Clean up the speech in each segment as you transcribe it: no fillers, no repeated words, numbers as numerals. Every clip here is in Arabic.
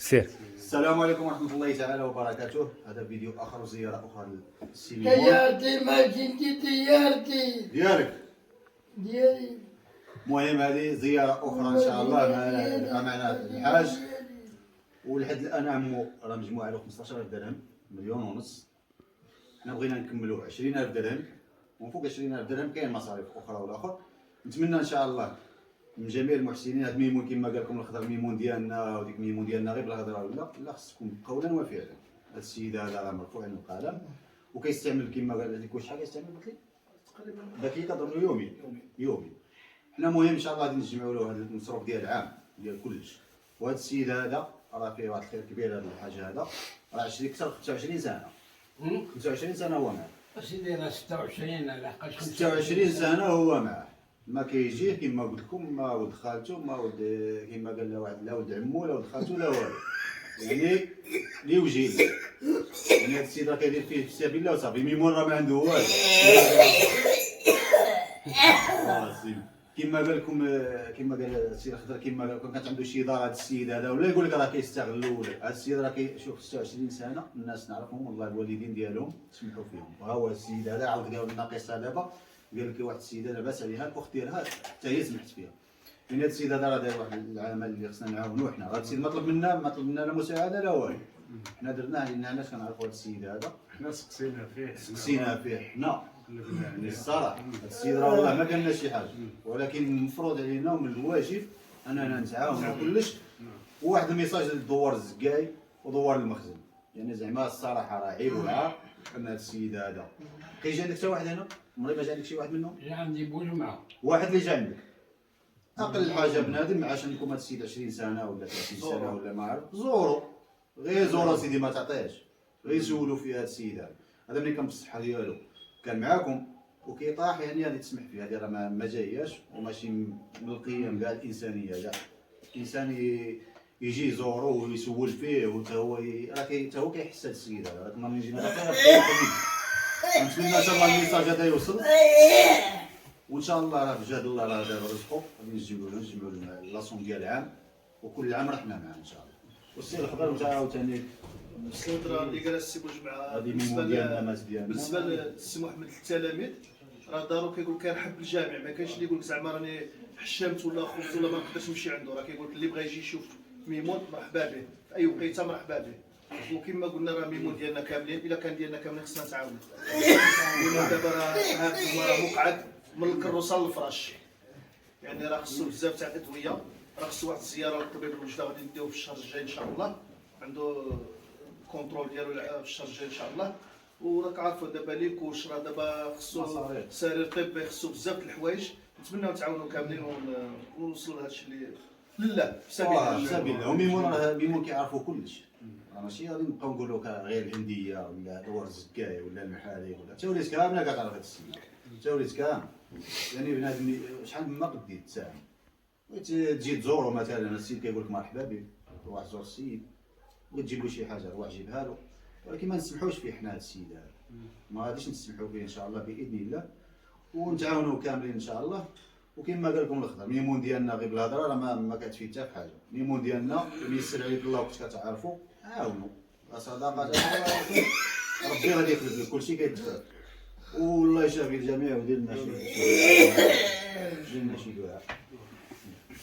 سير. السلام عليكم ورحمة الله تعالى وبركاته. هذا فيديو آخر، زيارة أخرى للسيمون ديارتي ما كنتي ديارتي ديالك. ديالي. المهم هذه زيارة أخرى إن شاء الله معنا الحاج. ولحد الآن عمو راه مجموعة له 15,000 درهم، 1.5 مليون. حنا بغينا نكملوا 20,000 درهم، ومن فوق 20,000 درهم كاين مصاريف أخرى والآخر. نتمنى إن شاء الله من جميع المحسنين. هاد ميمون كما قال لكم الخضر ميمون ديالنا، وديك ميمون ديالنا غير بالهضره لا خصكم قولا وفعلا. هاد السيد هذا راه مرفوع عن القلم، وكيستعمل كما قال لك واش شحال كيستعمل قلت لي تقريبا باقي كضر يومي. حنا المهم ان شاء الله غادي نجمعوا له هذا المصروف ديال العام ديال كلش. وهذا السيد هذا راه فيه واحد الخير كبير. هذا الحاج هذا راه 20 اكثر 25 سنه، 25 سنه هو معاه. اسيدي راه 26 لحقاش 26 سنه هو معاه. ما كيجيه كما قلت لكم، ما ولد خالته، ما ولد كما قال له واحد، لا ولد عمو لا ولد خالته لا والو، يعني لي وجهي. يعني هذا السيد راه كيدير فيه في سبيل الله وصافي. ميمون راه ما عنده والو. كما قال لكم، كما قال السيد الخضر، كما قال كانت عنده شي دار هذا السيد هذا، ولا يقول لك راه كيستغلوا. ولا هذا السيد راه كيشوف 26 سنه، الناس نعرفهم والله، الوالدين ديالهم سمحوا فيهم. وها هو السيد هذا عاود قال لنا قصه دابا، قال لك واحد السيده لاباس عليها، الاخت ديالها حتى هي سمحت فيها. يعني هذا السيد هذا راه داير واحد العمل اللي خصنا نعاونوه حنا. هذا السيد ما طلب لنا لا مساعده لا والو. حنا درناه لان الناس كنعرفوا هذا السيد هذا، حنا سقسينا فيه حنا يعني الصراحه. هذا السيد راه والله ما كان لنا شي حاجه، ولكن المفروض علينا ومن الواجب اننا نتعاونوا كلش. وواحد الميساج للدوار الزكاي ودوار المخزن، يعني زعما الصراحه راه عيب وعار ان هذا السيد هذا كيجي عندك حتى واحد هنا. عمري ما جا عندك شي واحد منهم؟ جا عندي بوجمعة واحد اللي جا عندك اقل حاجه بنادم عاش عندكم هذا السيد 20 سنه ولا 30 سنه ولا ما عرف، زورو غير زورو سيدي، ما تعطيهش، غير سولوا في هذا السيد هذا ملي كان بالصحه ديالو كان معاكم وكيطاح، يعني هذه تسمح فيها. هذه راه ما جاياش وماشي من القيم كاع الانسانيه. كاع الانسان يجي يزورو ويسول فيه، وتا هو راه هو كيحس هذا السيد هذا. هذاك النهار ملي جينا نتمنى ان شاء الله الميساج هذا يوصل، وان شاء الله راه بجهد الله راه دابا رزقو غادي نجمعوا لاصوم ديال العام، وكل عام راه حنا معاه ان شاء الله. والسي الخضر انت عاوتاني السلطرة اللي قال السي بوجمعة هذه ميمون ديالنا مات ديالنا. بالنسبة للسي محمد التلاميذ راه دارو كيقول كنحب الجامع، ما كاينش اللي يقول لك زعما راني حشمت ولا خفت ولا ما نقدرش نمشي عنده. راه كيقول لك اللي بغى يجي يشوف ميمون مرحبا به في اي وقيته، مرحبا به. وكما قلنا راه ميمون ديالنا كاملين، الا كان ديالنا كاملين خصنا نتعاونوا. دابا راه هذا راه مقعد من الكروسه للفراش، يعني راه خصو بزاف تاع الادويه. راه خصو واحد الزياره للطبيب الوجده غادي نديوه في الشهر الجاي ان شاء الله، عنده كونترول ديالو في الشهر الجاي ان شاء الله. وراك عارفوا دابا ليكوش راه دابا خصو سرير طبي، خصو بزاف د الحوايج. نتمناو نتعاونوا كاملين ونوصلوا لهذا الشيء اللي لله في سبيل الله. في سبيل الله. وميمون راه ميمون كيعرفوا كلشي، راه ماشي غادي نبقاو نقولوا غير الهنديه ولا دوار الزكاي ولا المحاليق ولا حتى وليت كامله كتعرف هذا السيد، حتى وليت كامل. يعني بنادم شحال ما قديت تساهم تجي تزورو مثلا، السيد كيقول لك مرحبا بك، روح زور السيد وتجيب له شي حاجه روح جيبها له. ولكن ما نسمحوش فيه حنا هذا السيد هذا، ما غاديش نسمحوا فيه ان شاء الله باذن الله، ونتعاونوا كاملين ان شاء الله. وكما قال لكم الخضر ميمون ديالنا غير بالهضره راه ما كتفيد حتى في حاجه. ميمون ديالنا يسر عليك الله وقت كتعرفوا عاونوا. صدقه ربي غادي يخلف لك كلشي كيتفاد، والله يشافي الجميع ودير لنا شي دعاء.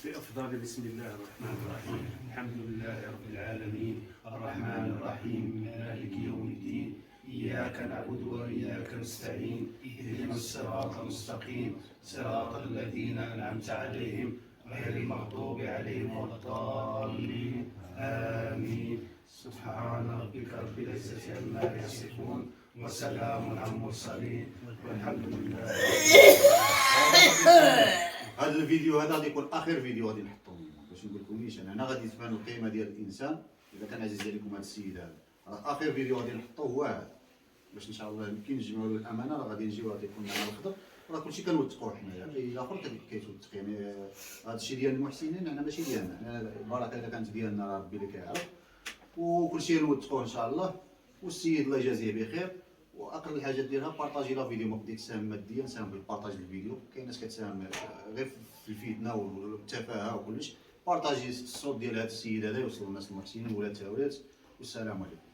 بأفضل بسم الله الرحمن الرحيم. الحمد لله رب العالمين، الرحمن الرحيم، مالك يوم الدين، إياك نعبد وإياك نستعين، اهدنا الصراط المستقيم، صراط الذين أنعمت عليهم غير المغضوب عليهم ولا الضالين، آمين. سبحان ربك رب العزة عما يصفون، وسلام على المرسلين، والحمد لله. هذا الفيديو هذا غادي يكون اخر فيديو غادي نحطو باش نقول لكم ليش انا غادي تبان القيمه ديال الانسان. اذا كان عزيز عليكم هذا السيد هذا، راه اخر فيديو غادي نحطو هو هذا، باش ان شاء الله كي نجمعوا له الامانه راه غادي نجيو غادي يكون معنا الخضر. راه كلشي كنوثقوه حنايا، اي اخر كيتوثق. يعني هذا الشيء ديال المحسنين حنا ماشي ديالنا، حنا البركه اذا كانت ديالنا راه ربي اللي كيعرف، وكلشي نوثقوه ان شاء الله. والسيد الله يجازيه بخير. واقل الحاجه ديرها بارطاجي لا فيديو، ما بديك تساهم ماديا، ساهم بالبارطاج الفيديو. كاين ناس كتساهم غير في الفتنه والتفاهه وكلش، بارطاجي الصوت ديال هذا السيد هذا يوصل للناس المحسنين وولاد التاولات. والسلام عليكم.